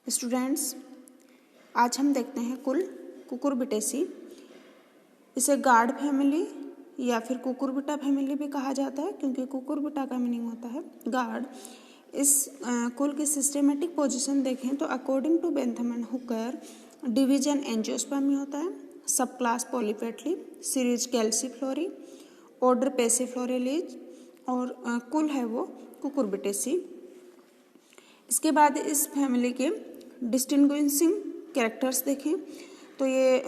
Students, आज हम देखते हैं कुल कुकुरबिटेसी। इसे गार्ड फैमिली या फिर कुकुरबिटा फैमिली भी कहा जाता है, क्योंकि कुकुरबिटा का मीनिंग होता है गार्ड। इस कुल की सिस्टेमेटिक पोजीशन देखें तो according to Bentham and Hooker division angiosperm में होता है, subclass polypetalae, series calyciflorae, order passiflorales और कुल है वो कुकुरबिटेसी। इसके बाद इस फैमिली के डिस्टिंग्विशिंग कैरेक्टर्स देखें तो ये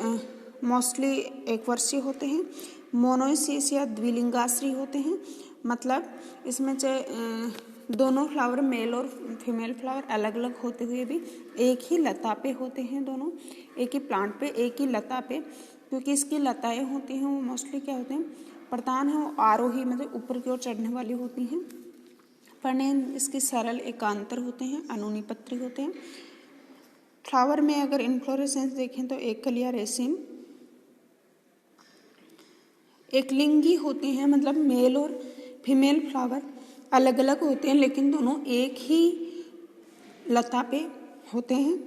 मोस्टली एक वर्षीय होते हैं, मोनोइसियस या द्विलिंगाश्री होते हैं। मतलब इसमें चाहे दोनों फ्लावर मेल और फीमेल फ्लावर अलग अलग होते हुए भी एक ही लता पे होते हैं, दोनों एक ही प्लांट पे एक ही लता पे, क्योंकि इसकी लताएं होती हैं वो मोस्टली क्या होते हैं, प्रधान है वो आरोही, मतलब ऊपर की ओर चढ़ने वाली होती हैं। पर्णेन इसके सरल एकांतर होते हैं, अनुनिपत्री होते हैं। फ्लावर में अगर इन्फ्लोरेसेंस देखें तो एक कलिया रेसिम, एक लिंगी होते हैं, मतलब मेल और फीमेल फ्लावर अलग अलग होते हैं लेकिन दोनों एक ही लता पे होते हैं।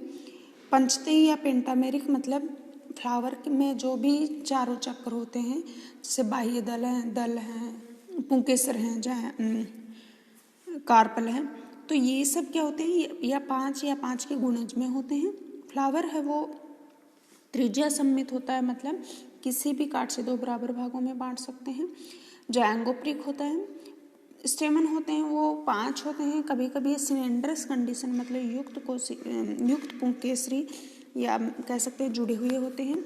पंचतेयी या पेंटामेरिक, मतलब फ्लावर में जो भी चारों चक्र होते हैं, जैसे बाह्य दल हैं, पुंकेसर हैं, जहाँ कार्पल है, तो ये सब क्या होते हैं, या पांच के गुणज में होते हैं। फ्लावर है वो त्रिज्या सम्मित होता है, मतलब किसी भी काट से दो बराबर भागों में बांट सकते हैं। जायंगोप्रिक होता है। स्टेमन होते हैं वो 5 होते हैं, कभी कभी सिलेंडरस कंडीशन, मतलब युक्त पुंकेसरी या कह सकते हैं जुड़े हुए होते हैं।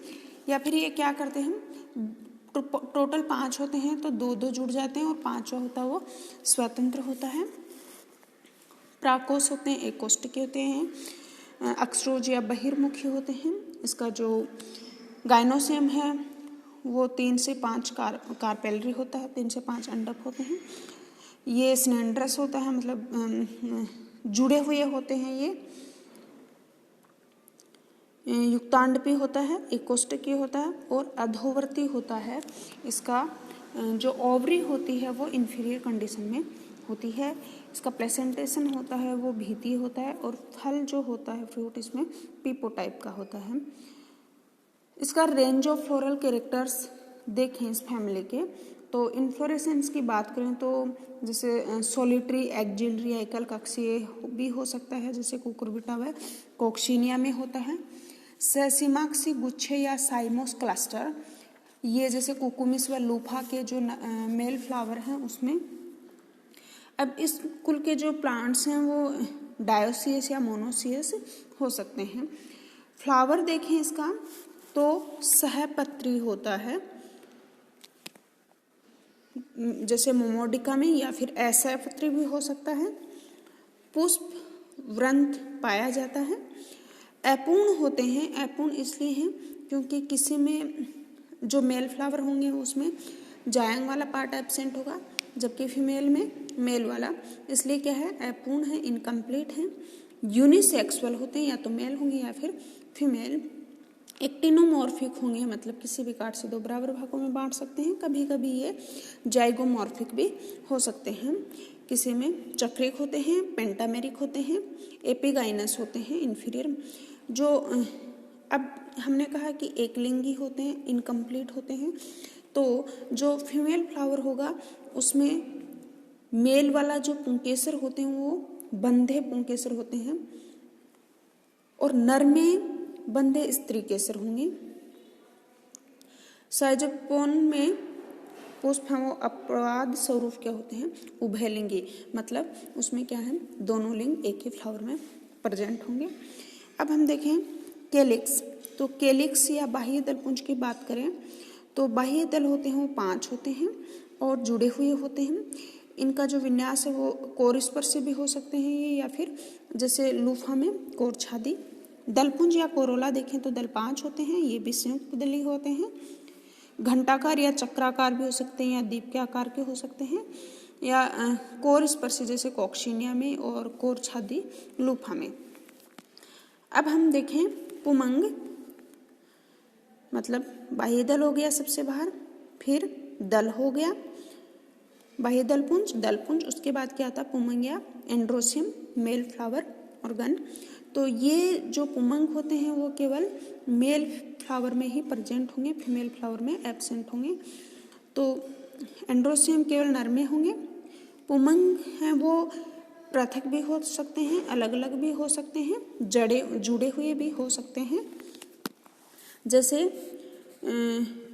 या फिर ये क्या करते हैं, टोटल 5 होते हैं तो 2-2 जुड़ जाते हैं और 5वां होता है वो स्वतंत्र होता है। प्राकोष होते हैं, एक कोष्ठकी होते हैं, अक्सरोज या बहिर्मुखी होते हैं। इसका जो गाइनोसियम है वो 3 से 5 कार्पेलरी होता है, 3 से 5 अंडक होते हैं। ये स्नेंड्रस होता है, मतलब जुड़े हुए होते हैं। ये युक्तांडपी होता है, एक कोष्ठकी होता है और अधोवर्ती होता है। इसका जो ओवरी होती है वो इंफीरियर कंडीशन में होती है। इसका प्लेसेंटेशन होता है वो भीती होता है और फल जो होता है फ्रूट इसमें पीपो टाइप का होता है। इसका रेंज ऑफ फ्लोरल कैरेक्टर्स देखें इस फैमिली के तो इन्फ्लोरेसेंस की बात करें तो जैसे सोलिटरी, एक्जिलरी, एकल कक्षीय भी हो सकता है, जैसे कुकुरबिटा व कोक्सीनिया में होता है। सेसिमाक्सी गुच्छे या साइमोस क्लस्टर, ये जैसे कुकुमिस व लूफा के जो मेल फ्लावर हैं उसमें। अब इस कुल के जो प्लांट्स हैं वो डायोसियस या मोनोसियस हो सकते हैं। फ्लावर देखें इसका तो सहपत्री होता है, जैसे मोमोडिका में, या फिर असहपत्री भी हो सकता है। पुष्प वृंत पाया जाता है। अपूर्ण होते हैं, अपूर्ण इसलिए हैं क्योंकि किसी में जो मेल फ्लावर होंगे उसमें जायंग वाला पार्ट एब्सेंट होगा, जबकि फीमेल में मेल वाला, इसलिए क्या है, अपूर्ण है, इनकम्प्लीट है। यूनिसेक्सुअल होते हैं, या तो मेल होंगे या फिर फीमेल। एक्टिनोमॉर्फिक होंगे, मतलब किसी भी काट से 2 बराबर भागों में बांट सकते हैं। कभी कभी ये जाइगोमॉर्फिक भी हो सकते हैं। किसी में चक्रिक होते हैं, पेंटामेरिक होते हैं, एपिगाइनस होते हैं, इन्फीरियर। जो अब हमने कहा कि एक लिंगी होते हैं, इनकम्प्लीट होते हैं, तो जो फीमेल फ्लावर होगा उसमें मेल वाला जो पुंकेसर होते हैं वो बंधे पुंकेसर होते हैं और नर में बंधे स्त्री केसर होंगे। साइजोपोन में पुष्प हैं वो अपवाद स्वरूप क्या होते हैं, उभयलिंगी, मतलब उसमें क्या है, दोनों लिंग एक ही फ्लावर में प्रेजेंट होंगे। अब हम देखें कैलिक्स, तो कैलिक्स या बाह्य दल पुंज की बात करें तो बाह्य दल होते हैं वो 5 होते हैं और जुड़े हुए होते हैं। इनका जो विन्यास है वो कोरिस्पर्शी भी हो सकते हैं ये, या फिर जैसे लूफा में कोरछादी। दलपुंज या कोरोला देखें तो दल 5 होते हैं, ये भी संयुक्त दली होते हैं। घंटाकार या चक्राकार भी हो सकते हैं, या दीप के आकार के हो सकते हैं, या कोरस्पर्शी जैसे कोक्सीनिया में और कोरछादी लूफा में। अब हम देखें पुमंग, मतलब बाह्य दल हो गया सबसे बाहर, फिर दल हो गया, बाह्य दलपुंज, दलपुंज, उसके बाद क्या आता है पुमंग या एंड्रोसियम मेल फ्लावर ऑर्गन। तो ये जो पुमंग होते हैं वो केवल मेल फ्लावर में ही प्रेजेंट होंगे, फीमेल फ्लावर में एब्सेंट होंगे। तो एंड्रोसियम केवल नर में होंगे। पुमंग हैं वो पृथक भी हो सकते हैं, अलग अलग भी हो सकते हैं, जुड़े हुए भी हो सकते हैं। जैसे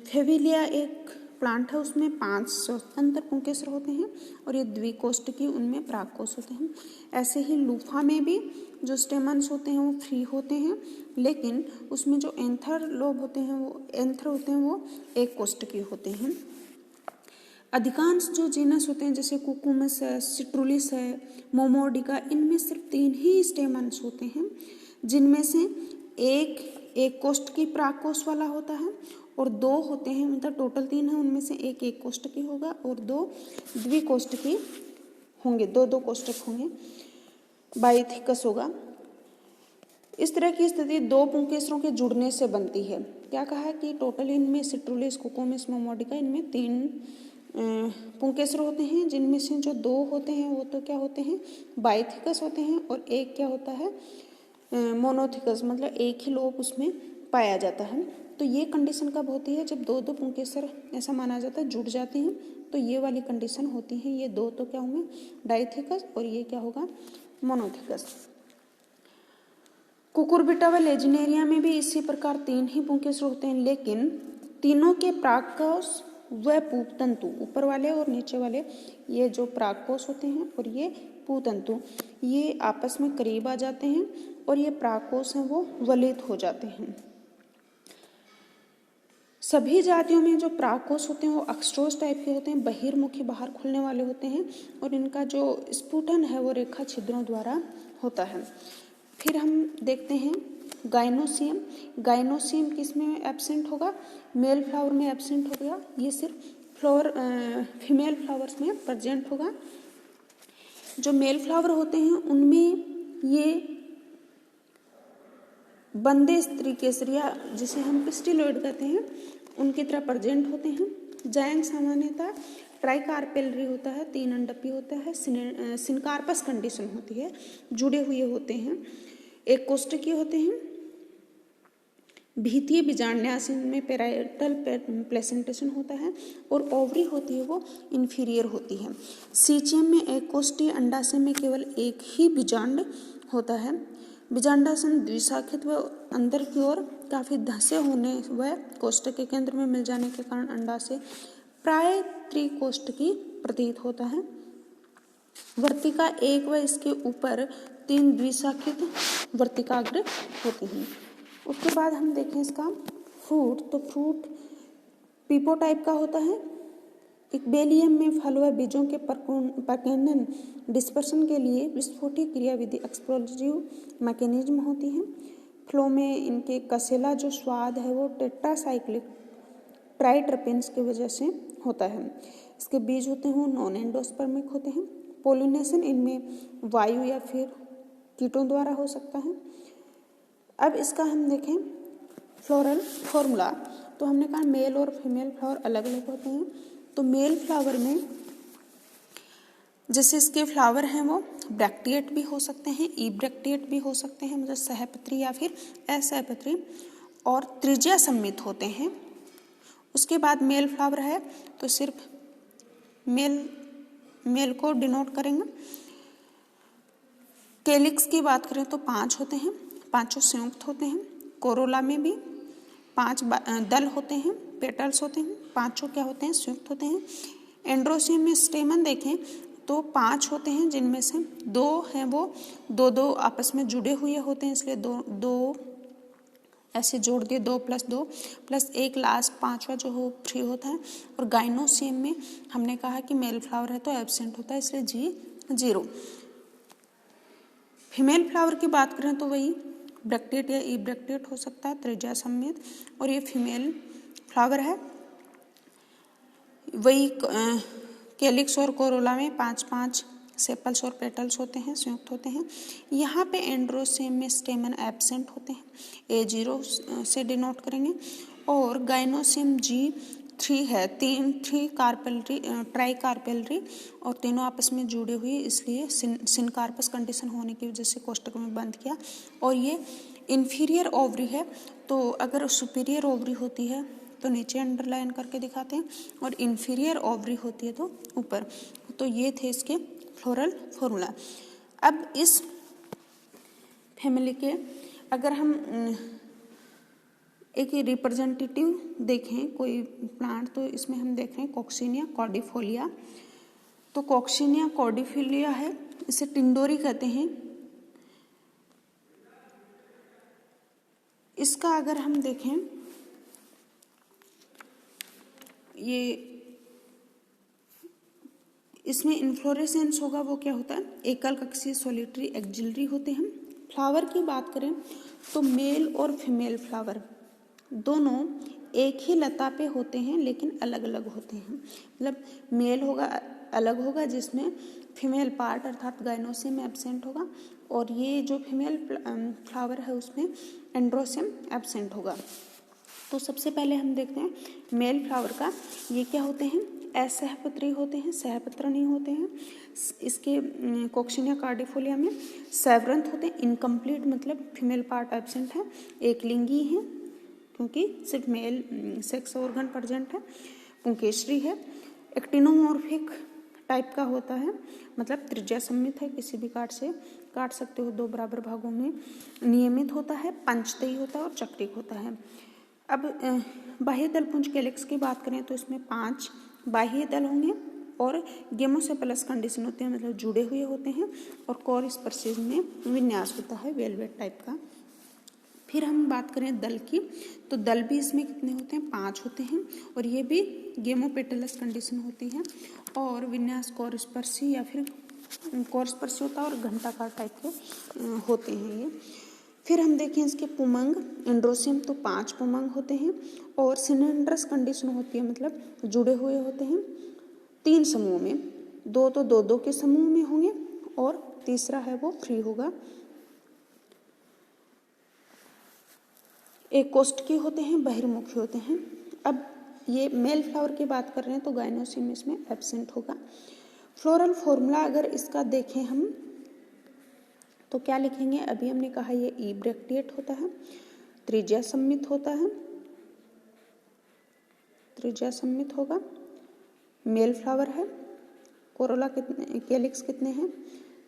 फेविलिया एक प्लांट है, उसमें 5 स्वतंत्र पुंकेसर होते हैं और ये द्विकोष्ठकी, उनमें परागकोश होते हैं। ऐसे ही लूफा में भी जो स्टेमन्स होते हैं वो फ्री होते हैं, लेकिन उसमें जो एंथर लोब होते हैं वो एक कोष्ठकी होते हैं। अधिकांश जो जीनस होते हैं जैसे कुकुमस है, सिट्रुलिस है, मोमोर्डिका, इनमें सिर्फ 3 ही स्टेमन्स होते हैं, जिनमें से एक कोष्ठकी परागकोश वाला होता है और 2 होते हैं, मतलब टोटल 3 है, उनमें से एक कोष्ठकी होगा और 2 द्विकोष्ठकी होंगे, 2 कोष्ठक होंगे, बायोथिकस होगा। इस तरह की स्थिति 2 पुंकेसरों के जुड़ने से बनती है। क्या कहा है कि टोटल इनमें सिट्रुलिस, कुकुमस, मोमोर्डिका, इनमें 3 पुंकेसर होते हैं, जिनमें से जो 2 होते हैं वो तो क्या होते हैं, बायोथिकस होते हैं, और एक क्या होता है, मोनोथिकस, मतलब एक ही लोब उसमें पाया जाता है। तो ये कंडीशन कब होती है, जब 2 पुंकेसर ऐसा माना जाता है जुड़ जाते हैं, तो ये वाली कंडीशन होती है। ये 2 तो क्या होंगे, डाइथिकस, और ये क्या होगा, मोनोथिकस। कुकुरबिटा व लेजिनेरिया में भी इसी प्रकार 3 ही पुंकेसर होते हैं, लेकिन तीनों के परागकोश व पूतंतु, ऊपर वाले और नीचे वाले ये जो परागकोश होते हैं और ये पूतंतु, ये आपस में करीब आ जाते हैं और ये परागकोश हैं वो वलित हो जाते हैं। सभी जातियों में जो परागकोश होते हैं वो एक्सट्रोस टाइप के होते हैं, बहिर्मुखी, बाहर खुलने वाले होते हैं, और इनका जो स्फुटन है वो रेखा छिद्रों द्वारा होता है। फिर हम देखते हैं गाइनोसियम। गाइनोसियम किस में एब्सेंट होगा, मेल फ्लावर में एब्सेंट हो गया, ये सिर्फ फीमेल फ्लावर्स में प्रेजेंट होगा। जो मेल फ्लावर होते हैं उनमें ये बंदे स्त्री केसरिया, जिसे हम पिस्टिलोइड कहते हैं, उनकी तरह प्रेजेंट होते हैं। जायंग सामान्यतः ट्राइकार्पेलरी होता है, 3 अंडपी होता है, सिनकार्पस कंडीशन होती है, जुड़े हुए होते हैं, एक कोष्ठकी होते हैं। भीतीय बीजांड्यास में पेराइटल प्लेसेंटेशन होता है, और ओवरी होती है वो इंफीरियर होती है। सीचियम में एक कोष्ठीय, अंडाशय में केवल एक ही बीजांड होता है। बीजांडासन द्विशाखित व अंदर की ओर काफी धंसे होने व कोष्ठक के केंद्र में मिल जाने के कारण अंडाशय प्राय त्रिकोष्ठकी प्रतीत होता है। वर्तिका एक व इसके ऊपर 3 द्विशाखित वर्तिकाग्र होती हैं। उसके बाद हम देखें इसका फ्रूट, तो फ्रूट पीपो टाइप का होता है। एक बेलियम में फल व बीजों के प्रकीर्णन डिस्पर्शन के लिए विस्फोटी क्रियाविधि एक्सप्लोजिव मैकेनिज्म होती है। फ्लो में इनके कसेला जो स्वाद है वो टेट्रासाइक्लिक ट्राइटरपेन्स की वजह से होता है। इसके बीज होते हैं वो नॉन एंडोस्पर्मिक होते हैं। पोलिनेशन इनमें वायु या फिर कीटों द्वारा हो सकता है। अब इसका हम देखें फ्लोरल फॉर्मूला, तो हमने कहा मेल और फीमेल फ्लावर अलग अलग होते हैं। तो मेल फ्लावर में जैसे इसके फ्लावर हैं वो ब्रैक्टिएट भी हो सकते हैं, ई ब्रैक्टिएट भी हो सकते हैं, मतलब सहपत्री या फिर असहपत्री, और त्रिज्या सम्मित होते हैं। उसके बाद मेल फ्लावर है तो सिर्फ मेल को डिनोट करेंगे। कैलिक्स की बात करें तो 5 होते हैं, 5 संयुक्त होते हैं। कोरोला में भी 5 दल होते हैं, पेटल्स होते हैं, 5 क्या होते हैं, संयुक्त होते हैं। एंड्रोसियम में स्टेमन देखें तो 5 होते हैं, जिनमें से 2 हैं वो 2 आपस में जुड़े हुए होते हैं, इसलिए 2 ऐसे जोड़ दिए, 2 + 2 + 1 लास्ट 5वां जो हो फ्री होता है। और गाइनोसियम में हमने कहा कि मेल फ्लावर है तो एब्सेंट होता है, इसलिए G 0। फीमेल फ्लावर की बात करें तो वही ब्रैक्टिएट या ई ब्रैक्टिएट हो सकता है, त्रिज्या सम्मित, और ये फीमेल फ्लावर है। वही कैलिक्स और कोरोला में 5 सेपल्स और पेटल्स होते हैं, संयुक्त होते हैं। यहाँ पे एंड्रोसियम में स्टेमन एब्सेंट होते हैं, A0 से डिनोट करेंगे, और गाइनोसियम G थ्री है, थ्री कार्पेलरी, ट्राई कार्पेलरी और तीनों आपस में जुड़े हुए, इसलिए सिनकार्पस कंडीशन होने की वजह से कोष्टक में बंद किया। और ये इन्फीरियर ओवरी है, तो अगर सुपीरियर ओवरी होती है तो नीचे अंडरलाइन करके दिखाते हैं और इन्फीरियर ओवरी होती है तो ऊपर। तो ये थे इसके फ्लोरल फॉर्मूला। अब इस फैमिली के अगर हम एक रिप्रेजेंटेटिव देखें कोई प्लांट, तो इसमें हम देख रहे हैं कॉक्सिनिया कॉर्डिफोलिया। तो कॉक्सिनिया कॉर्डिफोलिया है, इसे टिंडोरी कहते हैं। इसका अगर हम देखें, ये इसमें इन्फ्लोरेसेंस होगा, वो क्या होता है, एकल कक्षीय सोलिटरी एक्जिलरी होते हैं। फ्लावर की बात करें तो मेल और फीमेल फ्लावर दोनों एक ही लता पे होते हैं लेकिन अलग अलग होते हैं। मतलब मेल होगा अलग होगा जिसमें फीमेल पार्ट अर्थात गाइनोसियम एब्सेंट होगा, और ये जो फीमेल फ्लावर है उसमें एंड्रोसियम एब्सेंट होगा। तो सबसे पहले हम देखते हैं मेल फ्लावर का, ये क्या होते हैं, असहपत्री होते हैं, सहपत्र नहीं होते हैं। इसके कॉक्सिनिया कार्डिफोलिया में सेवरंथ होते हैं, इनकम्प्लीट मतलब फीमेल पार्ट एब्सेंट है, एक लिंगी है क्योंकि सिर्फ मेल सेक्स ऑर्गन प्रेजेंट है, पुंकेसरी है, एक्टिनोमॉर्फिक टाइप का होता है, मतलब त्रिज्या सम्मित है, किसी भी काट से काट सकते हो, दो बराबर भागों में नियमित होता है, पंचतई होता है और चक्रिक होता है। अब बाह्य दल पुंज कैलिक्स की बात करें तो इसमें 5 बाह्य दल होंगे और गेमोसेफेलस कंडीशन होते हैं, मतलब जुड़े हुए होते हैं, और कोर स्पर्शिस में विन्यास होता है वेलवेट टाइप का। फिर हम बात करें दल की, तो दल भी इसमें कितने होते हैं, 5 होते हैं, और ये भी गेमोपेटलस कंडीशन होती है, और विन्यास कोर स्पर्शी या फिर कोर स्पर्शी होता है और घंटाकार टाइप के होते हैं ये। फिर हम देखें इसके पुमंग एंड्रोसियम, तो 5 पुमंग होते हैं, और सिलेंडरस कंडीशन होती है, मतलब जुड़े हुए होते हैं 3 समूह में, 2 तो 2-2 के समूह में होंगे और तीसरा है वो फ्री होगा। एक कोष्ठकीय होते हैं, बहिर्मुखी होते हैं। अब ये मेल फ्लावर की बात कर रहे हैं तो गाइनोसियम इसमें एब्सेंट होगा। फ्लोरल फॉर्मूला अगर इसका देखें हम तो क्या लिखेंगे, अभी हमने कहा ये इब्रेक्टिएट होता है, त्रिज्या सम्मित होता है, त्रिज्या सम्मित होगा, मेल फ्लावर है, कोरोला कितने, कैलिक्स कितने हैं,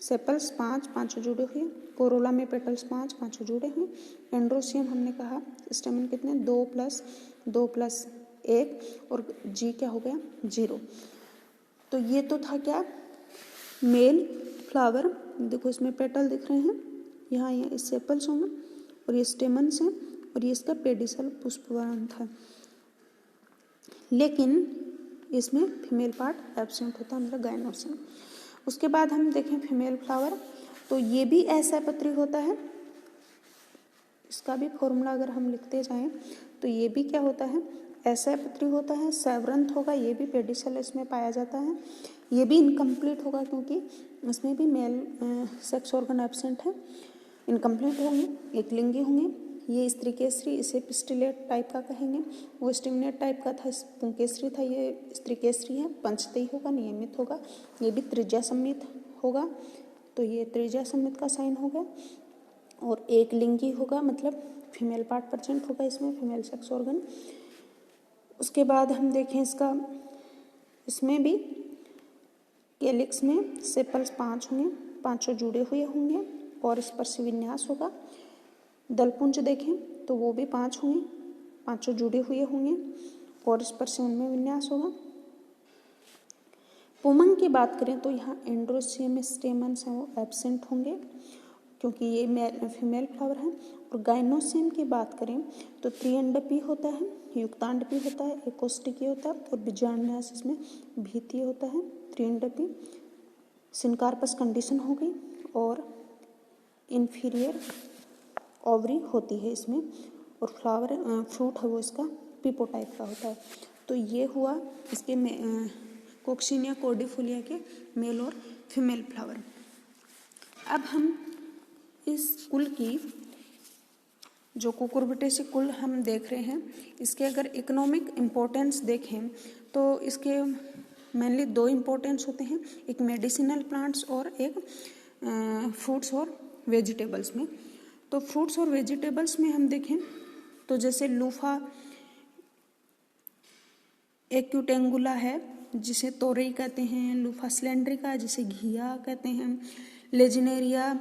सेपल्स 5, 5 जुड़े हुए, कोरोला में पेटल्स 5, 5 जुड़े हुए, एंड्रोसियम हमने कहा स्टेमन कितने 2 + 2 + 1 और जी क्या हो गया 0। तो ये तो था क्या, मेल फ्लावर। देखो इसमें पेटल दिख रहे हैं, यहाँ ये सेपल्स होंगे और ये स्टेमन्स हैं और ये इसका पेडिसल पुष्पवंत है, लेकिन इसमें फीमेल पार्ट एब्सेंट होता है, मतलब गाइनोसियम। उसके बाद हम देखें फीमेल फ्लावर, तो ये भी असहपत्री होता है, इसका भी फॉर्मूला अगर हम लिखते जाएं तो ये भी क्या होता है, असहपत्री होता है, सेवरंथ होगा, ये भी पेडिसल इसमें पाया जाता है, ये भी इनकम्प्लीट होगा क्योंकि इसमें भी मेल सेक्स ऑर्गन एब्सेंट है, इनकम्प्लीट होंगे, एक लिंगी होंगे। ये स्त्री केसरी, इसे पिस्टिलेट टाइप का कहेंगे, वो स्टिमुलेट टाइप का था, पुंकेसरी था, ये स्त्री केसरी है, पंचतई होगा, नियमित होगा, ये भी त्रिज्या सम्मित होगा, तो ये त्रिज्या सम्मित का साइन हो गया, और एक लिंगी होगा, मतलब फीमेल पार्ट प्रेजेंट होगा इसमें, फीमेल सेक्स ऑर्गन। उसके बाद हम देखें इसका, इसमें भी कैलिक्स में सेपल्स 5 होंगे, 5 जुड़े हुए होंगे और स्पर्श विन्यास होगा। दलपुंज देखें तो वो भी 5 होंगे, 5 जुड़े हुए होंगे और स्पर्श उनमें विन्यास होगा। पुमंग की बात करें तो यहाँ एंड्रोसियम स्टेमन्स हैं वो एब्सेंट होंगे क्योंकि ये फीमेल फ्लावर है। और गाइनोसियम की बात करें तो त्रिअंडपी होता है, युक्तांडपी होता है, एकोस्टिकी होता है और बीजांडास इसमें भीतीय होता है। त्रिअंडपी सिनकार्पस कंडीशन हो गई और इन्फीरियर ओवरी होती है इसमें, और फ्लावर फ्रूट है वो इसका पीपो टाइप का होता है। तो ये हुआ इसके कॉक्सिनिया कॉर्डिफोलिया के मेल और फीमेल फ्लावर। अब हम इस कुल की जो कुकुरबिटेसी कुल हम देख रहे हैं, इसके अगर इकोनॉमिक इम्पोर्टेंस देखें तो इसके मेनली दो इम्पोर्टेंस होते हैं, एक मेडिसिनल प्लांट्स और एक फ्रूट्स और वेजिटेबल्स में। तो फ्रूट्स और वेजिटेबल्स में हम देखें तो जैसे लूफा एक्यूटेंगुला है जिसे तोरई कहते हैं, लूफा सिलेंड्रिका जिसे घिया कहते हैं, लेजिनेरिया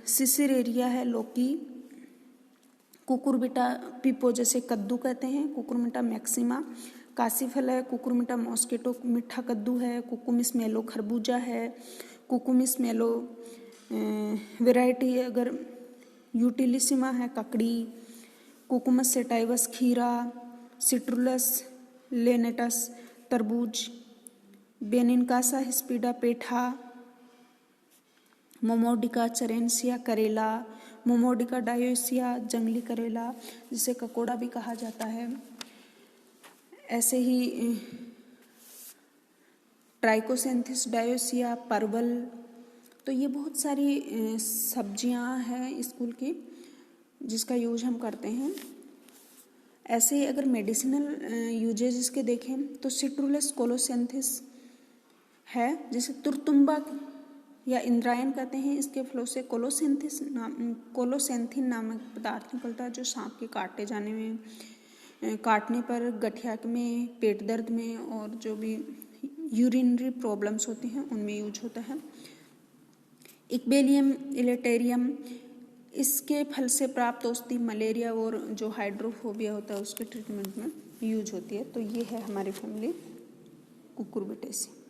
सिसिरेरिया है लौकी, कुकुरबिटा पिपो जैसे कद्दू कहते हैं, कुकुरबिटा मैक्सिमा कासीफल है, कुकुरबिटा मॉस्किटो मीठा कद्दू है, कुकुमिस मेलो खरबूजा है, कुकुमिस मेलो वेराइटी अगर यूटिलिसिमा है ककड़ी, कुकुमस सेटाइवस खीरा, सिट्रुलस लेनेटस तरबूज, बेनिनकासा हिस्पिडा पेठा, मोमोडिका चरेंसिया करेला, मोमोडिका डायोसिया जंगली करेला जिसे ककोड़ा भी कहा जाता है। ऐसे ही ट्राइकोसेंथिस डायोसिया परवल। तो ये बहुत सारी सब्जियां हैं स्कूल की जिसका यूज हम करते हैं। ऐसे ही अगर मेडिसिनल यूजेज इसके देखें तो सिट्रुलस कोलोसेंथिस है जिसे तुरतुम्बा या इंद्रायण कहते हैं, इसके फ्लो से कोलोसेंथिन नामक पदार्थ निकलता है जो सांप के काटे जाने में, काटने पर गठिया में, पेट दर्द में और जो भी यूरिनरी प्रॉब्लम्स होती हैं उनमें यूज होता है। इक्बेलियम इलेटेरियम इसके फल से प्राप्त औषधि मलेरिया और जो हाइड्रोफोबिया होता है उसके ट्रीटमेंट में यूज होती है। तो ये है हमारी फैमिली कुकुरबिटेसी।